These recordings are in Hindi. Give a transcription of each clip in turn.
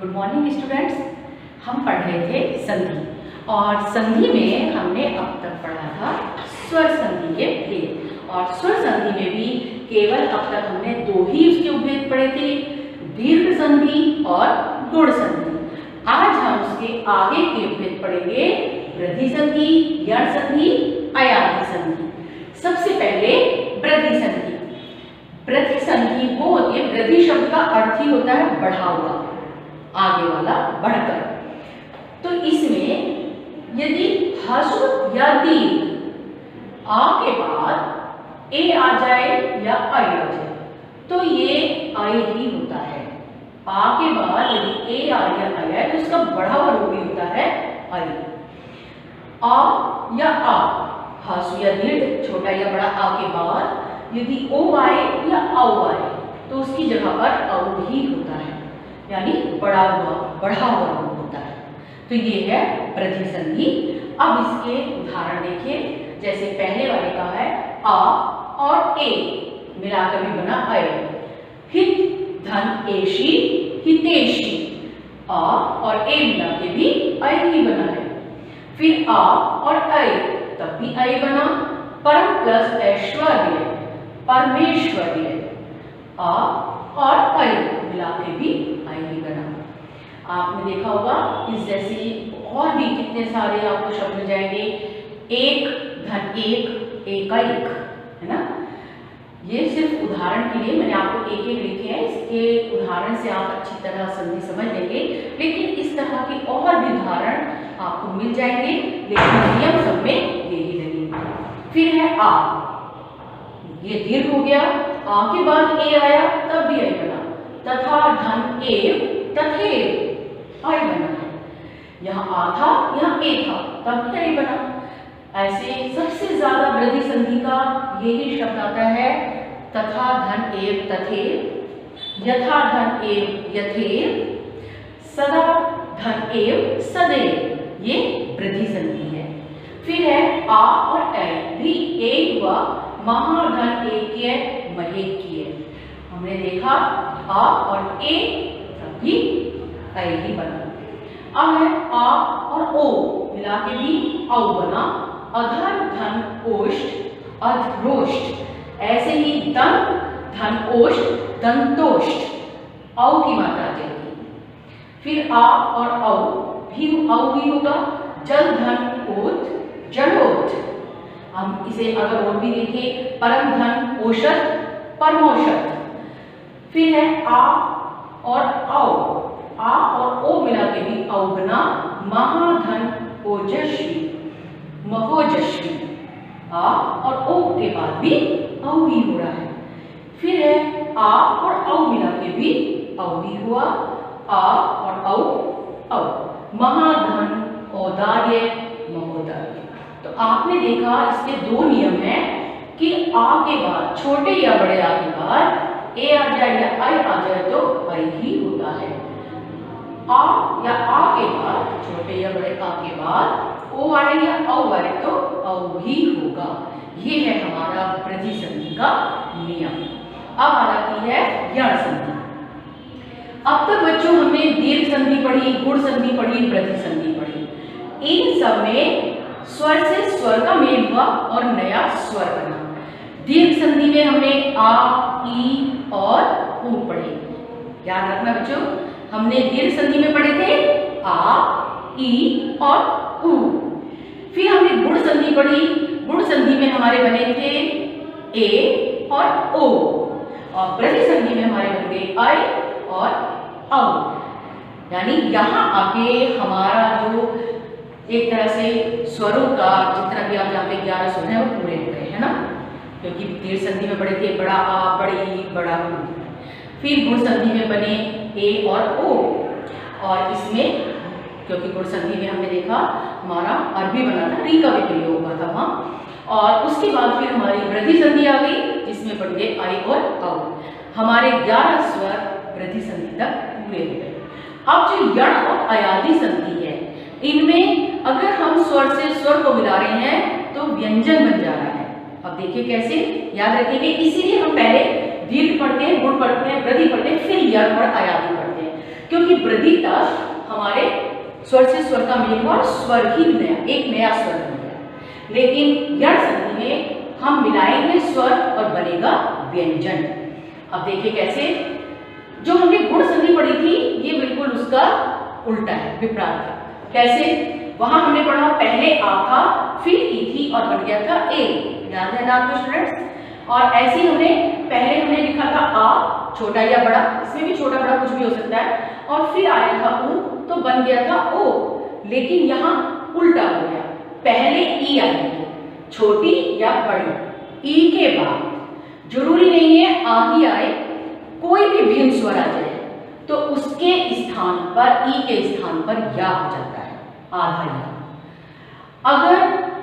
Good morning students. हम पढ़ रहे थे संधि और संधि में हमने अब तक पढ़ा था स्वर संधि के भेद। और स्वर संधि में भी केवल अब तक हमने दो ही उसके उपभेद पढ़े थे, दीर्घ संधि और गुण संधि। आज हम उसके आगे के उपभेद पढ़ेंगे, वृद्धि संधि, यण संधि, अयादी संधि। सबसे पहले वृद्धि संधि। वृद्धि संधि वो होती है, वृद्धि शब्द का अर्थ ही होता है बढ़ा हुआ, आगे वाला बढ़कर। तो इसमें यदि ह्रस्व या दीर्घ आ के बाद ए आ जाए या आई आ जाए तो ये आई ही होता है। आ के बाद यदि ए आ या आई आए तो इसका बढ़ा हुआ रूप भी होता है आई। आ या आ, ह्रस्व या दीर्घ, छोटा या बड़ा आ के बाद यदि ओ आए या औ आए तो उसकी जगह पर औ ही होता है, यानी बढ़ा हुआ रूप होता है। तो ये है वृद्धि संधि। अब इसके उदाहरण देखिए, जैसे पहले वाले का है आ और ए मिलाकर भी बना अय। हित धन एशी हितेशी, आ और ए मिला के भी अय ही बना है। फिर आ और अय तब भी अय बना। परम प्लस ऐश्वर्य परमेश्वर्य, आ और अय मिला के भी अय ही बना। आपने देखा होगा इस जैसे और भी कितने सारे आपको शब्द मिल जाएंगे। एक धन एक, एकाइक, है ना। ये सिर्फ उदाहरण के लिए मैंने आपको एक एक लिखे हैं, इसके उदाहरण से आप अच्छी तरह संधि समझ लेंगे। लेकिन इस तरह के और भी उदाहरण आपको मिल जाएंगे, लेकिन नियम सब में यही लगेंगे। फिर है आ, ये दीर्घ हो गया, आ के बाद ए आया तब भी आई बना। तथा धन एव तथेव आई बना है। यहाँ आ था, यहाँ ए था, तब भी आई बना। ऐसे सबसे ज्यादा वृद्धि संधि का यही शब्द आता है, तथा धन एव तथेव, यथा धन एव यथेव, सदा धन एव सदैव। ये वृद्धि संधि है। फिर है आ और ऐ भी एक हुआ, महाधन एकीय महेकीय। हमने देखा आ और ए तब भी ऐ ही बना। अब है आ और ओ मिला के भी औ बना। अधर धन ओष्ठ अधरोष्ठ, ऐसे ही दन धन ओष्ठ दंतोष्ठ, औ की मात्रा आ जाएगी। फिर आ और औ भी होगा। जल धन ओत जलोत। हम इसे अगर और भी देखें, परम धन औषध परमौषध। फिर है आ और औ, आ और ओ मिला के भी औ बना। महाधन ओजस्वी महोजस्वी, आ और ओ के बाद भी औ ही हो रहा है। फिर है आ और औ मिला के भी औ ही हुआ। आ और औ महाधन औदार्य महोदर्य। तो आपने देखा इसके दो नियम हैं कि आ के बाद, छोटे या बड़े आ के बाद ए आ जाए या आई आ जाए तो आई ही होता है। आ या आ के बाद, छोटे या बड़े आ के बाद ओ आए या औ आए तो औ ही होगा। ये है हमारा वृद्धि संधि का नियम। अब आ जाती है यण संधि। अब तक बच्चों हमने दीर्घ संधि पढ़ी, गुण संधि पढ़ी, वृद्धि संधि पढ़ी। इन सब में स्वर से स्वर का मेल हुआ और नया स्वर बना। दीर्घ संधि में हमने आ, ई और ऊ पढ़े। याद रखना बच्चों, हमने दीर्घ संधि में पढ़े थे आ, ई और ऊ। फिर हमने गुण संधि पढ़ी। गुण संधि में हमारे बने थे ए और ओ, और वृद्धि संधि में हमारे बन गए आई और औ। यानी यहाँ आके हमारा जो एक तरह से स्वरों का जितना भी आप जानते 11 स्वर हैं वो पूरे हो गए, है ना। क्योंकि दीर्घ संधि में पढ़े थे बड़ा आ, बड़ी, बड़ा ऊ। फिर गुण संधि में बने ए और ओ, और इसमें क्योंकि गुण संधि में हमने देखा हमारा अरबी बना था, री का भी प्रयोग हुआ था वहाँ। और उसके बाद फिर हमारी वृद्धि संधि आ गई जिसमें पढ़ गए आई और औ। हमारे 11 स्वर वृद्धि संधि तक पूरे हो गए। अब जो यण और अयादी संधि है, इनमें अगर हम स्वर से स्वर को मिला रहे हैं तो व्यंजन बन जा रहा है। अब देखिए कैसे, याद रखेंगे। इसीलिए हम पहले दीर्घ पढ़ते हैं, गुण पढ़ते हैं, वृद्धि पढ़ते हैं, फिर यण और अयादी पढ़ते हैं। क्योंकि वृद्धि तक हमारे स्वर से स्वर का मेल हुआ, स्वर ही एक नया स्वर बन गया। लेकिन यण संधि में हम मिलाएंगे स्वर और बनेगा व्यंजन। अब देखिए कैसे, जो हमने गुण संधि पढ़ी थी ये बिल्कुल उसका उल्टा है, विपरीत है। कैसे? वहां हमने पढ़ा पहले आ था, फिर ई थी और बन गया था ए, याद है ना आपको स्टूडेंट्स? और ऐसे ही हमने लिखा था आ, छोटा या बड़ा, इसमें भी छोटा बड़ा कुछ भी हो सकता है, और फिर आया था ऊ तो बन गया था ओ। लेकिन यहाँ उल्टा हो गया, पहले ई आएगी, छोटी या बड़ी, ई के बाद जरूरी नहीं है आ ही आए, कोई भी भिन्न स्वर आ जाए तो उसके स्थान पर, ई के स्थान पर या हो जाता है, आधा या। अगर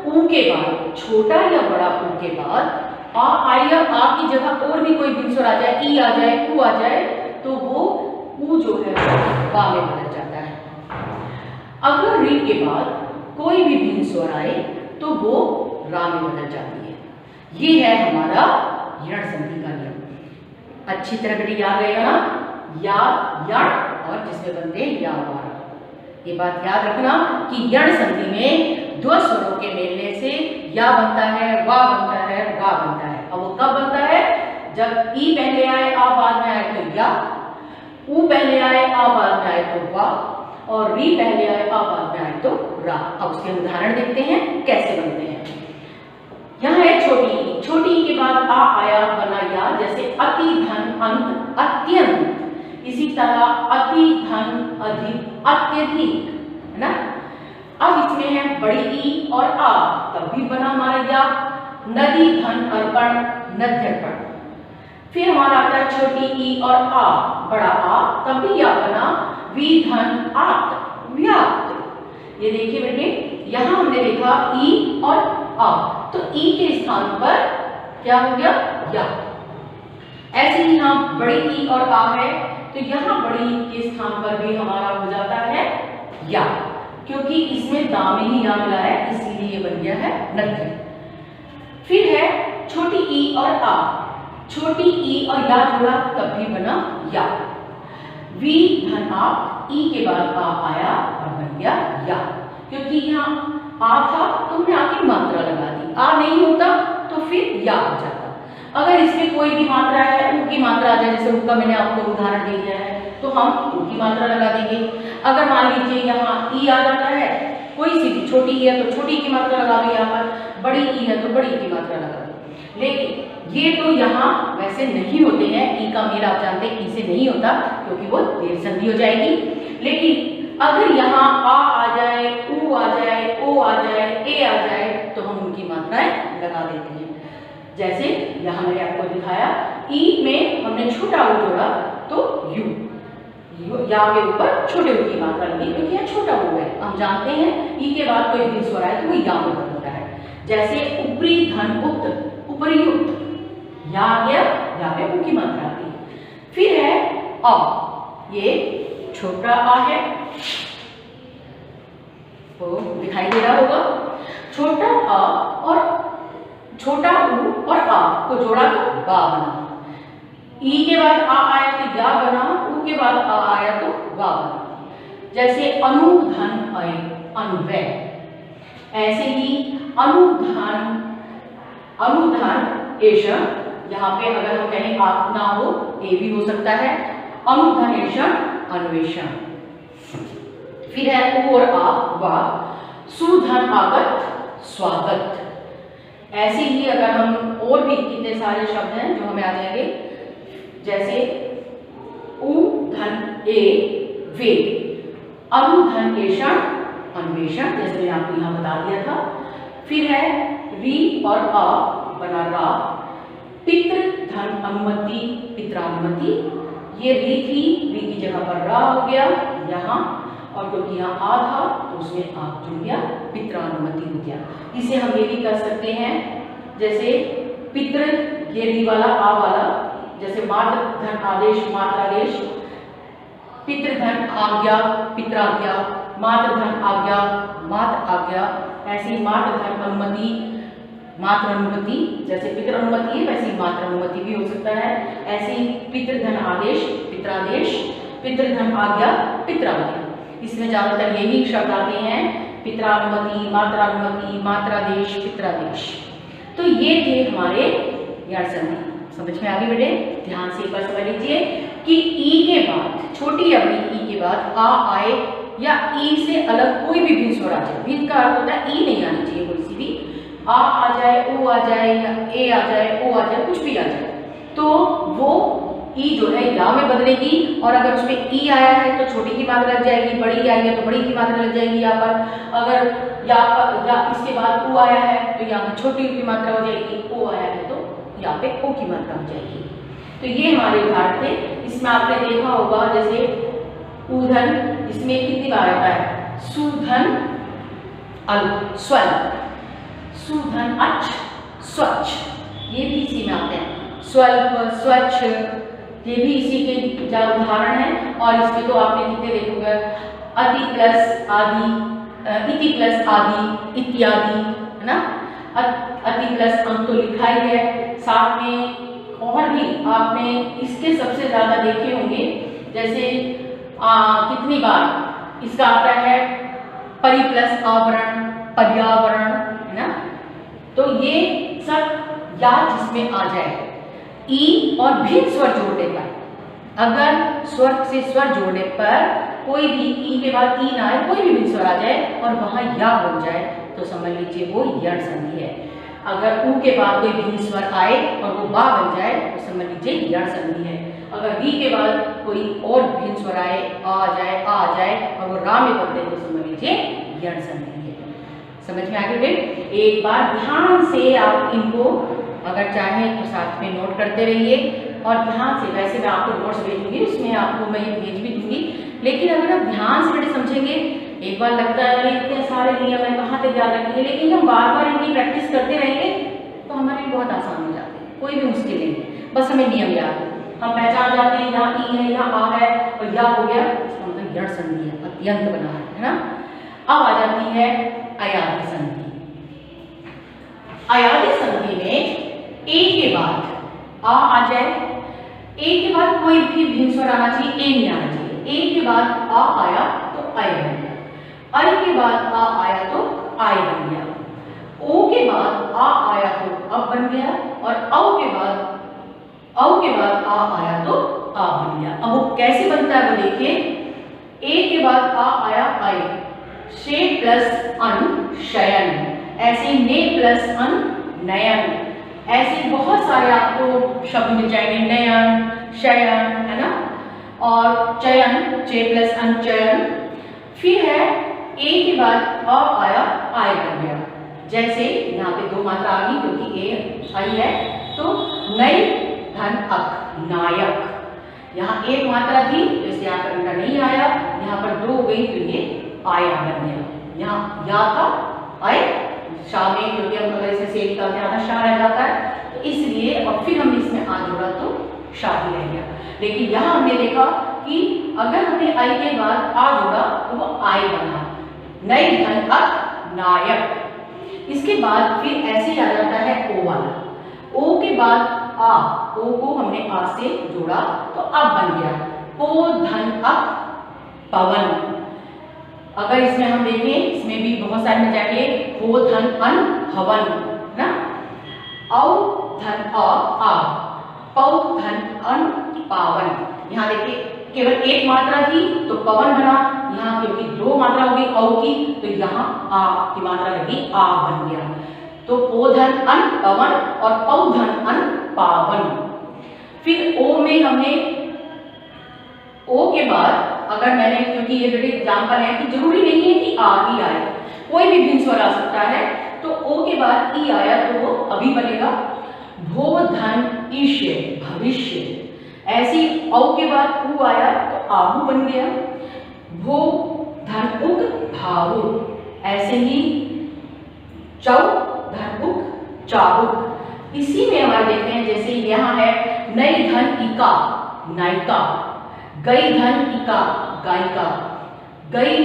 ऊ के बाद, छोटा या बड़ा ऊ के बाद आ आई, आ की जगह और भी कोई भिन्न स्वर आ जाए, ई आ जाए, ऊ आ जाए, तो वो ऊ जो है बा में बदल जाता है। अगर री के बाद कोई भी भिन्न स्वर आए तो वो रा में बदल जाती है। ये है हमारा यण संधि का नियम। अच्छी तरह बेटे याद रहेगा ना, या, यण और जिसमें बनते हैं या वारा। ये बात याद रखना कि यण संधि में दो स्वरों के मिलने से या बनता है, वा बनता है, रा बनता है। अब वो कब बनता है? जब ई पहले आए, आ बाद में आए तो या, ऊ पहले आए, आ बाद में आए तो वा, और री पहले आए, आ बाद में आए तो रा। अब उसके उदाहरण देखते हैं कैसे बनते हैं। यहाँ है छोटी ई, छोटी ई के बाद आ आया, बना या, जैसे अति, धन, अंत, अत्यंत। इसी तरह अति, धन, अधिक, अत्यधिक, है ना। अब इसमें है बड़ी ई और आ, तब भी बना हमारा या, नदी, धन, अर्पण, नद्यर्पण। फिर हमारा आता है छोटी ई और आ, बड़ा आ, तब भी या बना, वी, धन, आप्त, व्याप्त। ये देखिए बेटे, यहाँ हमने देखा ई और आ, तो ई के स्थान पर क्या हो गया? या। ऐसे ही यहाँ बड़ी ई और आ है, तो यहाँ बड़ी ई के स्थान पर भी हमारा हो जाता है या, क्योंकि इसमें दा में ही या मिला है, इसीलिए ये बन गया है नद्य। फिर है छोटी ई और आ, छोटी ई और या जुड़ा तब भी बना या, वी, धन, आप, ई के बाद आ आया और बन गया या। क्योंकि यहाँ आ था तो हमने आ की मात्रा लगा दी, आ नहीं होता तो फिर या हो जाता। अगर इसमें कोई भी मात्रा है, ऊ की मात्रा आ जाए, जैसे ऊ का मैंने आपको उदाहरण दे दिया है, तो हम ऊ की मात्रा लगा देंगे। अगर मान लीजिए यहाँ ई आ जाता है, कोई सी भी छोटी ई है तो छोटी की मात्रा लगा दी, यहाँ पर बड़ी ई है तो बड़ी की मात्रा लगा दी। लेकिन ये तो यहाँ वैसे नहीं होते हैं, ई का मेल आप जानते हैं ई से नहीं होता, क्योंकि वो दीर्घ संधि हो जाएगी। लेकिन अगर यहाँ आ जाए, ऊ आ जाए, ओ आ जाए, ए आ जाए, तो हम उनकी मात्राएं लगा देते हैं। जैसे यहाँ मैंने आपको दिखाया, ई में हमने छोटा ऊ जोड़ा तो यू, या के ऊपर छोटे ऊ की मात्रा लगी, क्योंकि यहाँ छोटा ऊ है। हम जानते हैं ई के बाद कोई भी स्वर आए तो वो या में बदलता है। जैसे ऊपरी, धन, उक्त, उपरयुक्त, या आ गया, या पे ऊ की मात्रा आ गई। फिर है अ, ये छोटा आ है, तो दिखाई दे रहा होगा। छोटा अ और छोटा ऊ और आ को जोड़ा तो बा बना। ई के बाद आ आया तो या बना, ऊ के बाद आ आया तो वा बना। जैसे अनु, धन, अय, अनुव्यय। ऐसे ही अनुधान, अनुधान, एषण, यहाँ पे अगर हम कहें आप ना हो, ए भी हो सकता है, अनुधनेषण, अन्वेषण। फिर है ऊ और आ, वा, सुधन, आगत, स्वागत। ऐसे ही अगर हम और भी कितने सारे शब्द हैं जो हमें आ जाएंगे, जैसे ऊ, धन, ए, वे, अनुधन, एषण, अन्वेषण, जैसे मैंने आपको यहाँ बता दिया था। फिर है री और आ, बना रा, पितृ, धन, अनुमति, पित्रानुमति। ये री थी, री की जगह पर रा हो गया यहाँ, और क्योंकि यहाँ आ था तो उसमें आप जुड़ गया, पित्रानुमति हो गया। इसे हम ये भी कर सकते हैं, जैसे पितृ, ये री वाला, आ वाला, जैसे मातृ, धन, आदेश, मात्रादेश, पितृधन, आज्ञा, पित्राज्ञा, मातृधन, आज्ञा, मात्र आज्ञा। ऐसे ही मातृधन, अनुमति, मात्र अनुमति, जैसे पितृ अनुमति है वैसे ही मात्र अनुमति भी हो सकता है। ऐसे ही पितृधन, आदेश, पित्रादेश, पितृधन आ गया, पित्रा आ गया। इसमें ज्यादातर यही शब्द आते हैं, पित्रानुमति, मात्रानुमति, मात्रादेश, पित्रादेश। तो ये थे हमारे यण संधि। समझ में आ गई बेटे? ध्यान से एक बार समझ लीजिए कि ई के बाद, छोटी या बड़ी ई के बाद आ आए या ई से अलग कोई भी भिन्न स्वर आ जाए। भिन्न का अर्थ होता है ई नहीं आनी चाहिए कोई सी भी, आ जाए, ओ आ जाए, या ए आ जाए, ओ आ जाए, कुछ भी आ जाए, तो वो ई जो है या में बदलेगी। और अगर उसमें ई आया है तो छोटी की मात्रा लग जाएगी, बड़ी आई है तो बड़ी की मात्रा लग जाएगी यहाँ पर। अगर या इसके बाद ओ आया है तो यहाँ पर छोटी की मात्रा हो जाएगी, ओ आया है तो यहाँ पे ओ की मात्रा हो जाएगी। तो ये हमारे उदाहरण थे। इसमें आपने देखा होगा जैसे ऊधन, इसमें कितनी बार आता है? सुधन अल, स्वल, सुधन अच्छ, स्वच्छ, ये भी इसी में आते हैं। स्वल्प, स्वच्छ, ये भी इसी के उदाहरण हैं। और इसमें तो आपने कितने देखोगे, अति प्लस आदि, इति प्लस आदि, इत्यादि, है ना। अति प्लस अंत तो लिखा ही है, साथ में और भी आपने इसके सबसे ज्यादा देखे होंगे। जैसे कितनी बार इसका आता है परि प्लस आवरण, पर्यावरण, है ना। तो ये सब या जिसमें आ जाए ई और भिन्न स्वर जोड़ने पर, अगर स्वर से स्वर जोड़ने पर कोई भी ई के बाद ई ना आए, कोई भी भिन्न स्वर आ जाए और वहां या बन जाए तो समझ लीजिए वो यण संधि है। अगर ऊ के बाद कोई भिन्न स्वर आए और वो बा बन जाए तो समझ लीजिए यण संधि है। अगर वी के बाद कोई और भिन्न स्वर आए, आ जाए और वो रा में बदले तो समझ लीजिए यण संधि है। समझ में आ गई? एक बार ध्यान से आप इनको अगर चाहें तो साथ में नोट करते रहिए और ध्यान से, वैसे मैं आपको नोट्स भेजूंगी, उसमें आपको मैं ये भेज भी दूंगी, लेकिन अगर आप ध्यान से बेटे समझेंगे, एक बार लगता है इतने सारे नियम है कहाँ तक याद रखेंगे, लेकिन हम बार बार इनकी प्रैक्टिस करते रहेंगे तो हमारे लिए बहुत आसान हो जाते हैं, कोई भी मुश्किल नहीं है, बस हमें नियम याद है, हम पहचान जाते हैं यहाँ ई है, यहाँ आ है और या हो गया, इसका मतलब यण संधि है, अत्यंत बना है ना। अब आ जाती है अयादि संधि। अयादि संधि में ए के बाद आ जाए, ए के बाद कोई भी भिन्न स्वर आना चाहिए, ए नहीं आना चाहिए। ए के बाद आ आया तो आय बन गया, अय के बाद आ आया तो आय बन गया, ओ के बाद आ आया तो अब बन गया और औ के बाद आ आया तो आ बन गया। अब वो कैसे बनता है वो देखिए, ए के बाद आ आया आय, शे प्लस अन शयन, ऐसे ने प्लस अन नयन, ऐसे बहुत सारे आपको शब्द मिल जाएंगे, नयन, शयन, है ना, और चयन, चे प्लस अन चयन। फिर है ए के बाद अ आया आय बन गया, जैसे यहाँ पे दो मात्रा आ गई क्योंकि ए आई है, तो नई धन अक, नायक, यहाँ एक मात्रा थी तो इससे यहाँ पर उनका नहीं आया, यहाँ पर दो हो गई तो ये आया बन गया। यहाँ या था आय शाह में, क्योंकि हम अगर इसे से निकालते हैं आधा शाह रह जाता है, तो इसलिए और फिर हमने इसमें आ जोड़ा तो शाह ही रह गया। लेकिन यहाँ हमने देखा कि अगर हमने आई के बाद आ जोड़ा तो वो आय बना, नई धन अक नायक। इसके बाद फिर ऐसे ही आ जाता है ओ वाला, ओ के बाद आ, ओ को हमने आ से जोड़ा तो अब बन गया पो धन अक पवन। अगर इसमें हम देखें, इसमें भी बहुत सारे में जाएंगे, हो धन अन हवन ना, औ धन आ, पौ धन अन पावन। यहाँ देखिए केवल एक मात्रा थी तो पवन बना, यहाँ क्योंकि दो मात्रा हो गई औ की तो यहाँ आ की मात्रा लगी, आ बन गया, तो पो धन अन पवन और पौ धन अन पावन। फिर ओ में हमने ओ के बाद अगर मैंने, क्योंकि ये बेटे एग्जाम्पल है कि जरूरी नहीं है कि आ ही आए, कोई भी भिन्न स्वर आ सकता है, तो ओ के बाद ई आया तो वो अभी बनेगा, भो धन ईश्य भविष्य। ऐसी औ के बाद ऊ आया तो आहू बन गया, भो धन उक भावुक। ऐसे ही चौ धन उक चाबुक। इसी में हमारे देखते हैं, जैसे यहाँ है नई धन इका नायिका, गई धन इका गायिका, गई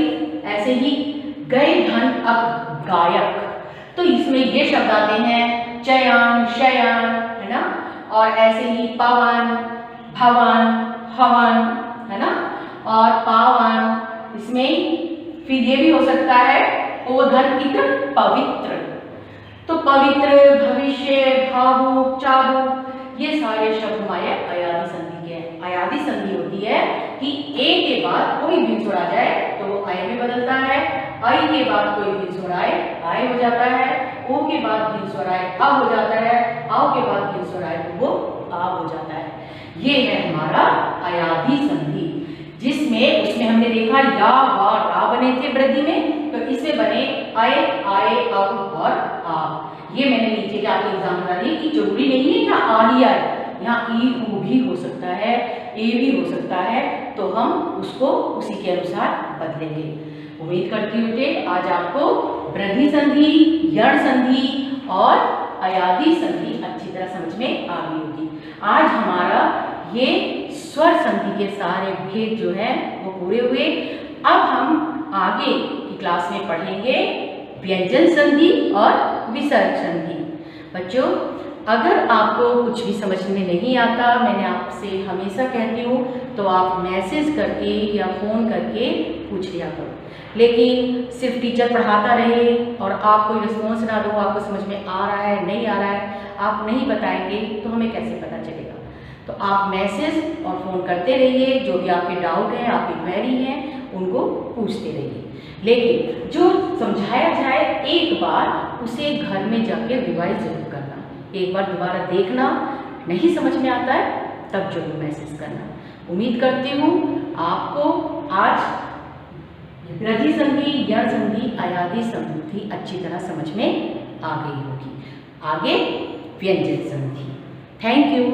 ऐसे ही गए धन अक गायक। तो इसमें ये शब्द आते हैं चयन, शयन, है ना, और ऐसे ही पवन, भवन, हवन, है ना, और पावन, इसमें फिर ये भी हो सकता है ओधन इत्र पवित्र। तो पवित्र, भविष्य, भावुक, चाबुक, ये सारे शब्द हमारे अयादी संधि के हैं। अयादी संधि होती है कि ए के बाद कोई भी जोड़ा जाए तो वो आय में बदलता है, आई के बाद कोई भी जोड़ाए आय हो जाता है, ओ के बाद भी जोड़ाए आ हो जाता है, आओ के बाद भी जोड़ाए तो वो आ हो जाता है। ये है हमारा अयादी संधि, जिसमें उसमें हमने देखा या वा रा बने थे वृद्धि में, तो इसमें बने आए, आए, अब और आ। ये मैंने नीचे के आपको एग्जाम बता दी कि जरूरी नहीं है यहाँ आ ही आए, यहाँ ई ऊ भी हो सकता है, ए भी हो सकता है, तो हम उसको उसी के अनुसार बदलेंगे। उम्मीद करती हूँ कि आज आपको वृद्धि संधि, यण संधि और अयादी संधि अच्छी तरह समझ में आ गई होगी। आज हमारा ये स्वर संधि के सारे भेद जो है वो पूरे हुए। अब हम आगे की क्लास में पढ़ेंगे व्यंजन संधि और विसर्ग संधि। बच्चों, अगर आपको कुछ भी समझ में नहीं आता, मैंने आपसे हमेशा कहती हूँ, तो आप मैसेज करके या फ़ोन करके पूछ लिया करो। लेकिन सिर्फ टीचर पढ़ाता रहे और आप कोई रिस्पॉन्स ना दो, आपको समझ में आ रहा है नहीं आ रहा है, आप नहीं बताएंगे तो हमें कैसे पता चलेगा। तो आप मैसेज और फ़ोन करते रहिए, जो भी आपके डाउट हैं, आपकी क्वेरी हैं, उनको पूछते रहिए। लेकिन जो समझाया जाए एक बार उसे घर में जाकर रिवाइज जरूर करना, एक बार दोबारा देखना, नहीं समझ में आता है तब जरूर मैसेज करना। उम्मीद करती हूँ आपको आज वृद्धि संधि, यण संधि, अयादी संधि अच्छी तरह समझ में आ गई होगी। आगे व्यंजन संधि। Thank you.